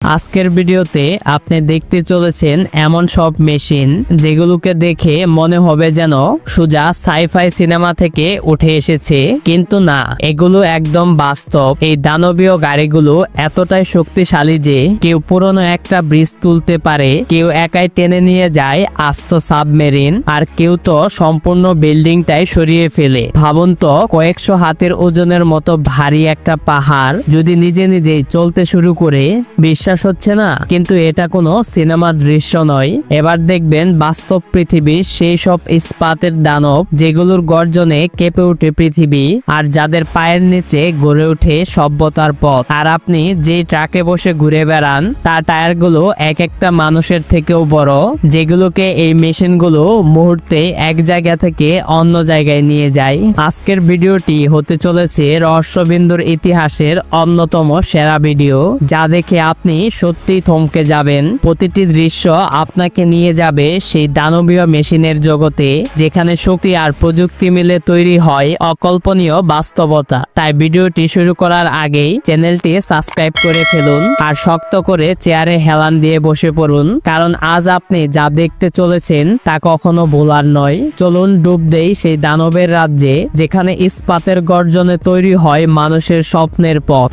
আজকের ভিডিওতে আপনি দেখতে চলেছেন এমন সব মেশিন যেগুলোকে দেখে মনে হবে যেন সোজা সাইফাই সিনেমা থেকে উঠে এসেছে, কিন্তু না, এগুলো একদম বাস্তব। এই দানবীয় গাড়িগুলো এতটাই শক্তিশালী যে কেউ পুরনো একটা ব্রিজ তুলতে পারে, কেউ একাই টেনে নিয়ে যায় আস্ত সাবমেরিন, আর কেউ তো সম্পূর্ণ বিল্ডিংটাই সরিয়ে ফেলে। ভাবুন তো, কয়েকশো হাতের ওজনের মতো ভারী একটা পাহাড় যদি নিজে নিজেই চলতে শুরু করে। বিশ্বাস হচ্ছে না? কিন্তু এটা কোনো সিনেমার দৃশ্য নয়। এবার দেখবেন বাস্তব পৃথিবীর সেই সব ইস্পাতের দানব যেগুলোর গর্জনে কেঁপে ওঠে পৃথিবী, আর যাদের পায়ের নিচে গড়ে ওঠে সভ্যতার পথ। আর আপনি যে ট্রাকে বসে ঘুরে বেড়ান তার টায়ারগুলো এক একটা মানুষের থেকেও বড়, যেগুলোকে এই মেশিনগুলো মুহূর্তে এক জায়গা থেকে অন্য জায়গায় নিয়ে যায়। আজকের ভিডিওটি হতে চলেছে রহস্যবিন্দুর ইতিহাসের অন্যতম সেরা ভিডিও, যা দেখে আপনি সত্যিই থমকে যাবেন। প্রতিটি দৃশ্য আপনাকে নিয়ে যাবে সেই দানবীয় মেশিনের জগতে, যেখানে শক্তি আর প্রযুক্তি মিলে তৈরি হয় অকল্পনীয় বাস্তবতা। তাই ভিডিওটি শুরু করার আগেই চ্যানেলটি সাবস্ক্রাইব করে ফেলুন আর শক্ত করে চেয়ারে হেলান দিয়ে বসে পড়ুন, কারণ আজ আপনি যা দেখতে চলেছেন তা কখনো ভোলার নয়। চলুন ডুব দেই সেই দানবের রাজ্যে, যেখানে ইস্পাতের গর্জনে তৈরি হয় মানুষের স্বপ্নের পথ।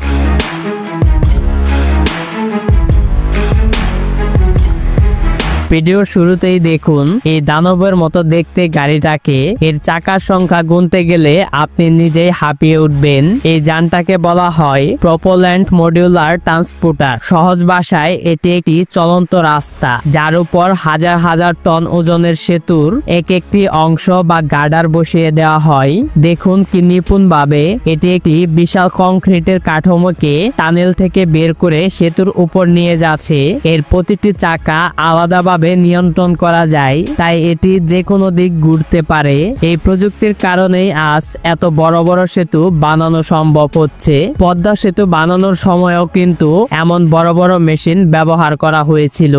ভিডিওর শুরুতেই দেখুন এই দানবের মতো দেখতে গাড়িটাকে। এর চাকার সংখ্যা গুনতে গেলে আপনি নিজেই হাঁপিয়ে উঠবেন। এই যানটাকে বলা হয় প্রপোল্যান্ট মডিউলার ট্রান্সপোর্টার। সহজ ভাষায় এটি একটি চলন্ত রাস্তা, যার উপর হাজার হাজার টন ওজনের সেতুর এক একটি অংশ বা গার্ডার বসিয়ে দেওয়া হয়। দেখুন কি নিপুণভাবে এটি একটি বিশাল কংক্রিটের কাঠামোকে টানেল থেকে বের করে সেতুর উপর নিয়ে যাচ্ছে। এর প্রতিটি চাকা আলাদাভাবে নিয়ন্ত্রণ করা যায়, তাই এটি যে কোনো দিক ঘুরতে পারে। এই প্রযুক্তির কারণেই আজ এত বড় বড় সেতু বানানো সম্ভব হচ্ছে। পদ্মা সেতু বানানোর সময়ও কিন্তু এমন বড় বড় মেশিন ব্যবহার করা হয়েছিল।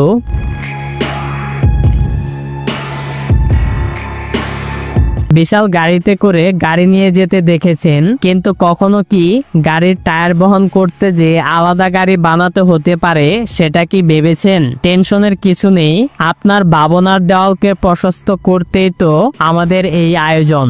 বিশাল গাড়িতে করে গাড়ি নিয়ে যেতে দেখেছেন, কিন্তু কখনো কি গাড়ির টায়ার বহন করতে যে আলাদা গাড়ি বানাতে হতে পারে সেটা কি ভেবেছেন? টেনশনের কিছু নেই, আপনার ভাবনার দেওয়ালকে প্রশস্ত করতেই তো আমাদের এই আয়োজন।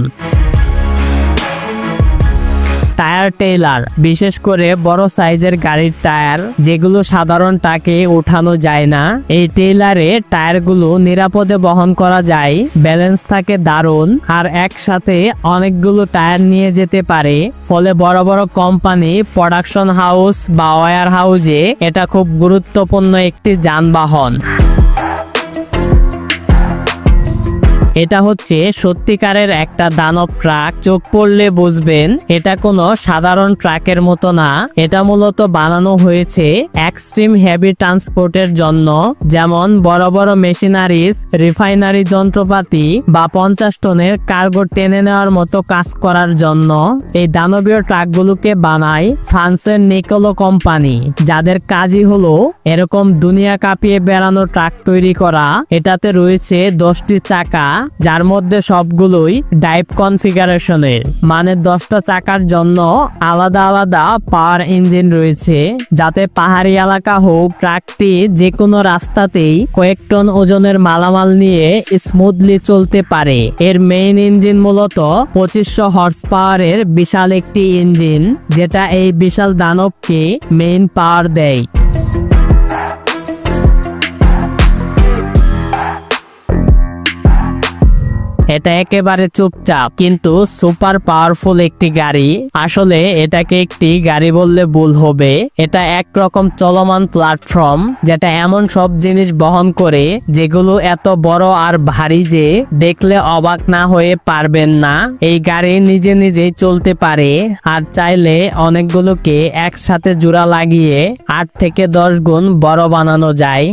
টায়ার টেইলার, বিশেষ করে বড় সাইজের গাড়ির টায়ার যেগুলো সাধারণ ট্রাকে ওঠানো যায় না, এই টেইলারে টায়ারগুলো নিরাপদে বহন করা যায়। ব্যালেন্স থাকে দারুণ, আর একসাথে অনেকগুলো টায়ার নিয়ে যেতে পারে। ফলে বড় বড় কোম্পানি, প্রোডাকশন হাউস বা ওয়্যার হাউসে এটা খুব গুরুত্বপূর্ণ একটি যানবাহন। এটা হচ্ছে সত্যিকারের একটা দানব ট্রাক। চোখ পড়লে বুঝবেন এটা কোনো সাধারণ ট্রাকের মতো না। এটা মূলত বানানো হয়েছে এক্সট্রিম হেভি ট্রান্সপোর্টের জন্য, যেমন বড় বড় মেশিনারিজ, রিফাইনারি যন্ত্রপাতি বা 50 টনের কার্গো টেনে নেওয়ার মতো কাজ করার জন্য। এই দানবীয় ট্রাকগুলোকে বানায় ফ্রান্সের নিকোলো কোম্পানি, যাদের কাজই হলো এরকম দুনিয়া কাঁপিয়ে বেড়ানো ট্রাক তৈরি করা। এটাতে রয়েছে 10টি চাকা, যার মধ্যে সবগুলোই ডাইভ কনফিগারেশনের, মানে 10টা চাকার জন্য আলাদা আলাদা পাওয়ার ইঞ্জিন রয়েছে, যাতে পাহাড়ি এলাকা হোক, ট্রাকটি যে কোনো রাস্তাতেই কয়েক টন ওজনের মালামাল নিয়ে স্মুথলি চলতে পারে। এর মেইন ইঞ্জিন মূলত 2500 হর্স পাওয়ারের বিশাল একটি ইঞ্জিন, যেটা এই বিশাল দানবকে মেইন পাওয়ার দেয়। এটা একেবারে চুপচাপ কিন্তু সুপার পাওয়ারফুল একটি গাড়ি। আসলে এটাকে একটি গাড়ি বললে ভুল হবে, এটা একরকম চলমান প্ল্যাটফর্ম, যেটা এমন সব জিনিস বহন করে যেগুলো এত বড় আর ভারী যে দেখলে অবাক না হয়ে পারবেন না। এই গাড়ি নিজে নিজেই চলতে পারে, আর চাইলে অনেকগুলোকে একসাথে জোড়া লাগিয়ে 8 থেকে 10 গুণ বড় বানানো যায়।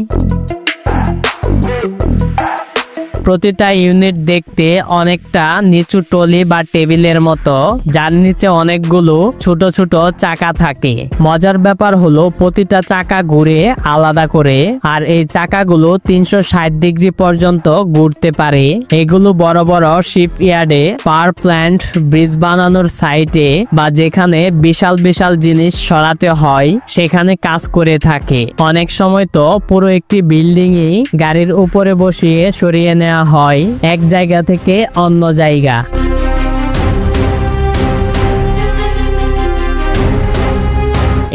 প্রতিটা ইউনিট দেখতে অনেকটা নিচু টলি বা টেবিলের মতো, যার নিচে অনেকগুলো ছোট ছোট চাকা থাকে। মজার ব্যাপার হলো প্রতিটা চাকা ঘুরে আলাদা করে, আর এই চাকাগুলো 360 ডিগ্রি পর্যন্ত ঘুরতে পারে। এগুলো বড় বড় শিপইয়ার্ডে, পাওয়ার প্ল্যান্ট, ব্রিজ বানানোর সাইটে বা যেখানে বিশাল বিশাল জিনিস সরাতে হয় সেখানে কাজ করে থাকে। অনেক সময় তো পুরো একটি বিল্ডিংই গাড়ির উপরে বসিয়ে সরিয়ে নেওয়া হয় এক জায়গা থেকে অন্য জায়গা।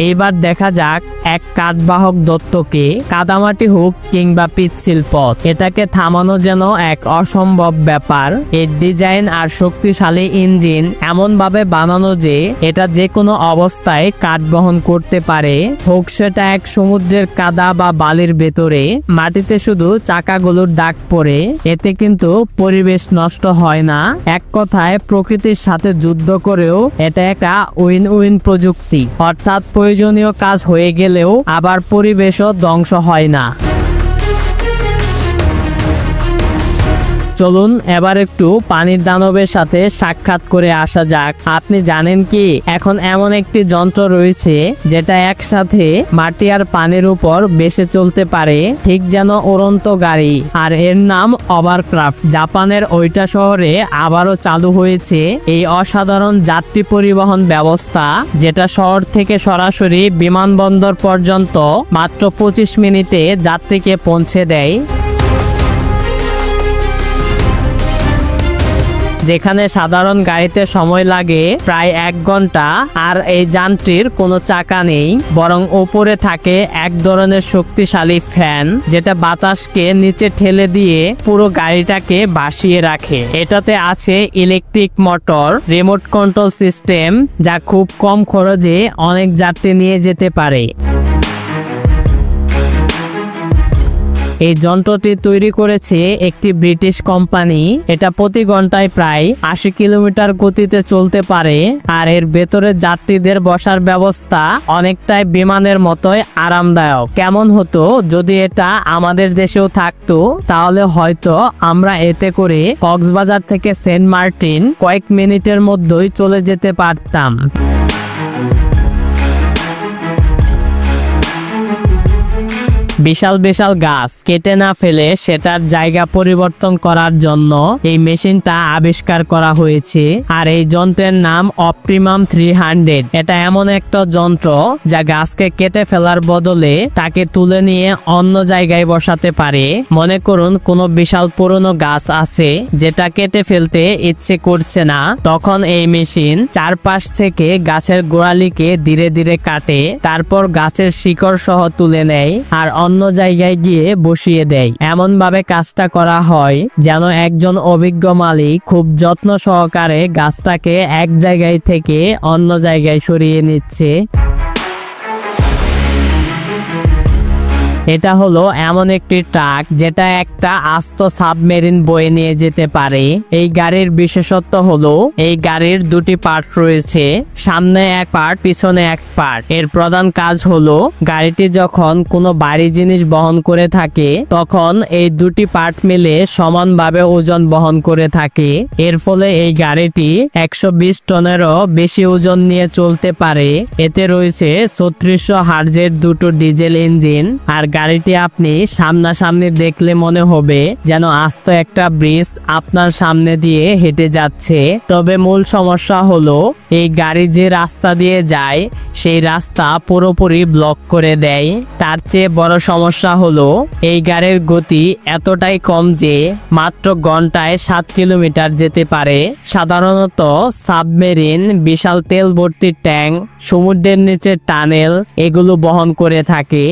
এইবার দেখা যাক এক কাঠবাহক দত্তকে কাদামাটি হোক কিংবা পিচ্ছিল পথ, এটাকে থামানো যেন এক অসম্ভব ব্যাপার। এর ডিজাইন আর শক্তিশালী ইঞ্জিন এমন ভাবে বানানো যে এটা যে কোনো অবস্থায় কাঠ বহন করতে পারে, হোক সেটা এক সমুদ্রের কাদা বা বালির ভেতরে। মাটিতে শুধু চাকাগুলোর দাগ পড়ে, এতে কিন্তু পরিবেশ নষ্ট হয় না। এক কথায় প্রকৃতির সাথে যুদ্ধ করেও এটা একটা উইন উইন প্রযুক্তি, অর্থাৎ প্রয়োজনীয় কাজ হয়ে গেলেও আবার পরিবেশও ধ্বংস হয় না। চলুন এবার একটু পানির দানবের সাথে সাক্ষাৎ করে আসা যাক। আপনি জানেন কি, এখন এমন একটি যন্ত্র রয়েছে যেটা একসাথে মাটি আর পানির উপর বেসে চলতে পারে, ঠিক যেন উড়ন্ত গাড়ি। আর এর নাম ওভারক্রাফট। জাপানের ওইটা শহরে আবারও চালু হয়েছে এই অসাধারণ যাত্রী পরিবহন ব্যবস্থা, যেটা শহর থেকে সরাসরি বিমানবন্দর পর্যন্ত মাত্র 25 মিনিটে যাত্রীকে পৌঁছে দেয়। যেখানে সাধারণ গাড়িতে সময় লাগে প্রায় 1 ঘন্টা, আর এই যানটির কোনো চাকা নেই, বরং উপরে থাকে এক ধরনের শক্তিশালী ফ্যান যেটা বাতাসকে নিচে ঠেলে দিয়ে পুরো গাড়িটাকে ভাসিয়ে রাখে। এটাতে আছে electric motor, remote control system, যা খুব কম খরচে অনেক যাত্রী নিয়ে যেতে পারে। এই যন্ত্রটি তৈরি করেছে একটি ব্রিটিশ কোম্পানি। এটা প্রতি ঘন্টায় প্রায় 80 কিলোমিটার গতিতে চলতে পারে, আর এর ভেতরে যাত্রীদের বসার ব্যবস্থা অনেকটাই বিমানের মতোই আরামদায়ক। কেমন হতো যদি এটা আমাদের দেশেও থাকতো, তাহলে হয়তো আমরা এতে করে কক্সবাজার থেকে সেন্ট মার্টিন কয়েক মিনিটের মধ্যেই চলে যেতে পারতাম। বিশাল বিশাল গাছ কেটে না ফেলে সেটার জায়গা পরিবর্তন করার জন্য এই মেশিনটা আবিষ্কার করা হয়েছে, আর এই যন্ত্রের নাম অপটিমাম 300। এটা এমন একটা যন্ত্র যা গাছকে কেটে ফেলার বদলে তাকে তুলে নিয়ে অন্য জায়গায় বসাতে পারে। মনে করুন কোনো বিশাল পুরনো গাছ আছে যেটা কেটে ফেলতে ইচ্ছে করছে না, তখন এই মেশিন চারপাশ থেকে গাছের গোড়ালিকে ধীরে ধীরে কাটে, তারপর গাছের শিকড় সহ তুলে নেয় আর অন্য জায়গায় গিয়ে বসিয়ে দেয়। এমন ভাবে কাজটা করা হয় যেন একজন অভিজ্ঞ মালিক খুব যত্ন সহকারে গাছটাকে এক জায়গায় থেকে অন্য জায়গায় সরিয়ে নিচ্ছে। এটা হলো এমন একটি ট্রাক যেটা একটা আস্ত সাবমেরিন বয়ে নিয়ে যেতে পারে। এই গাড়ির বিশেষত্ব হলো এই গাড়ির দুটি পার্ট রয়েছে, সামনে এক পার্ট, পিছনে এক পার্ট। এর প্রধান কাজ হলো গাড়িটি যখন কোনো ভারী জিনিস বহন করে থাকে তখন এই দুটি পার্ট মিলে সমানভাবে ওজন বহন করে থাকে। এর ফলে এই গাড়িটি 120 টনেরও বেশি ওজন নিয়ে চলতে পারে। এতে রয়েছে 3600 হার্জের দুটো ডিজেল ইঞ্জিন, আর গাড়িটি আপনি সামনাসামনি দেখলে মনে হবে যেন আস্ত একটা ব্রিজ আপনার সামনে দিয়ে হেঁটে যাচ্ছে। তবে মূল সমস্যা হলো এই গাড়ি যে রাস্তা দিয়ে যায় সেই রাস্তা পুরোপুরি ব্লক করে দেয়। তার চেয়ে বড় সমস্যা হলো এই গাড়ির গতি এতটাই কম যে মাত্র ঘন্টায় 7 কিলোমিটার যেতে পারে। সাধারণত সাবমেরিন, বিশাল তেল ভর্তি ট্যাঙ্ক, সমুদ্রের নিচে টানেল এগুলো বহন করে থাকে।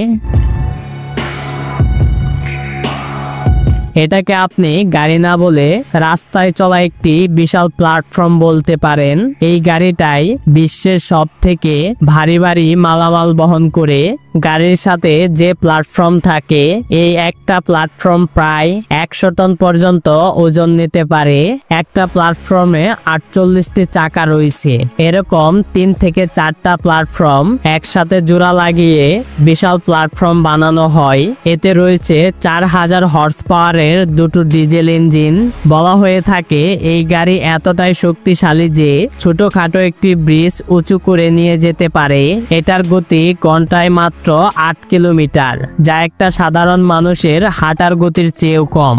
এটাকে আপনি গাড়ি না বলে রাস্তায় চলা একটি বিশাল প্ল্যাটফর্ম বলতে পারেন। এই গাড়িটাই বিশ্বের সব থেকে ভারী ভারী মালামাল বহন করে। গাড়ির সাথে যে প্ল্যাটফর্ম থাকে, এই একটা প্ল্যাটফর্ম প্রায় 100 টন পর্যন্ত ওজন নিতে পারে। একটা প্ল্যাটফর্মে 48টি চাকা রয়েছে। এরকম 3 থেকে 4টা প্ল্যাটফর্ম একসাথে জোড়া লাগিয়ে বিশাল প্ল্যাটফর্ম বানানো হয়। এতে রয়েছে 4000 হর্স পাওয়ারের পাওয়ারের দুটো ডিজেল ইঞ্জিন। বলা হয়ে থাকে এই গাড়ি এতটাই শক্তিশালী যে ছোটখাটো একটি ব্রিজ উঁচু করে নিয়ে যেতে পারে। এটার গতি ঘন্টায় মাত্র 8 কিলোমিটার, যা একটা সাধারণ মানুষের হাঁটার গতির চেয়েও কম।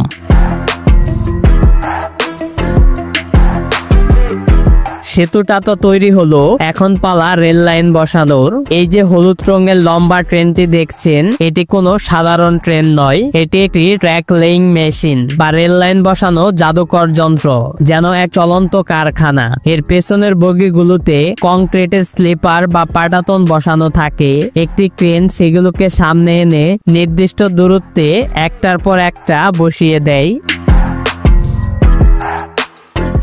সেতুটা তো তৈরি হলো, এখন পালা রেল লাইন বসানোর। এই যে হলুদ রঙের লম্বা ট্রেনটি দেখছেন, এটি কোনো সাধারণ ট্রেন নয়, এটি একটি ট্র্যাক লেইং মেশিন বা রেল লাইন বসানো জাদুকর যন্ত্র, যেন এক চলন্ত কারখানা। এর পেছনের বগিগুলোতে কংক্রিটের স্লিপার বা পাটাতন বসানো থাকে। একটি ক্রেন সেগুলোকে সামনে এনে নির্দিষ্ট দূরত্বে একটার পর একটা বসিয়ে দেয়।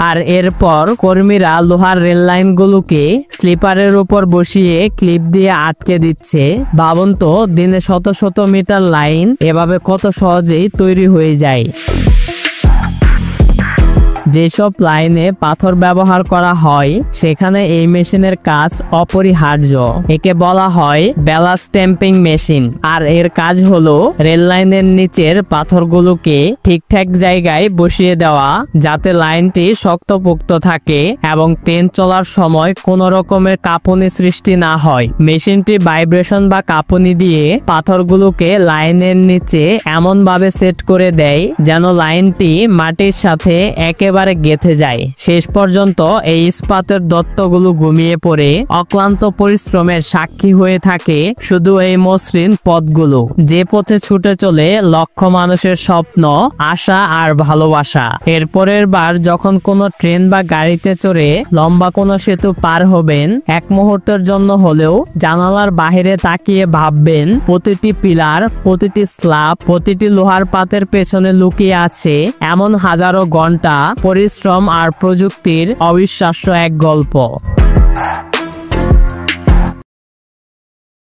আর এরপর কর্মীরা লোহার রেল লাইনগুলোকে স্লিপারের উপর বসিয়ে ক্লিপ দিয়ে আটকে দিচ্ছে। ভাবুন তো, দিনে শত শত মিটার লাইন এভাবে কত সহজেই তৈরি হয়ে যায়। যেসব লাইনে পাথর ব্যবহার করা হয় সেখানে এই মেশিনের কাজ অপরিহার্য। একে বলা হয় ব্যালাস্ট স্ট্যাম্পিং মেশিন। আর এর কাজ হলো রেল লাইনের নিচের পাথরগুলোকে ঠিকঠাক জায়গায় বসিয়ে দেওয়া, যাতে লাইনটি শক্তপোক্ত থাকে এবং ট্রেন চলার সময় কোনো রকমের কাঁপুনি সৃষ্টি না হয়। মেশিনটি ভাইব্রেশন বা কাঁপুনি দিয়ে পাথরগুলোকে লাইনের নিচে এমন ভাবে সেট করে দেয় যেন লাইনটি মাটির সাথে একেবারে গেঁথে যায়। শেষ পর্যন্ত এই ইস্পাতের দত্তগুলো ঘুমিয়ে পড়ে অক্লান্ত পরিশ্রমের সাক্ষী হয়ে থাকে শুধু এই মসৃণ পথগুলো, যে পথে ছুটে চলে লক্ষ মানুষের স্বপ্ন, আশা আর ভালোবাসা। এরপরের বার যখন কোনো ট্রেন বা গাড়িতে চড়ে লম্বা কোনো সেতু পার হবেন, এক মুহূর্তের জন্য হলেও জানালার বাহিরে তাকিয়ে ভাববেন প্রতিটি পিলার, প্রতিটি স্ল্যাব, প্রতিটি লোহার পাতের পেছনে লুকিয়ে আছে এমন হাজারো ঘন্টা পরিশ্রম আর প্রযুক্তির অবিশ্বাস্য এক গল্প।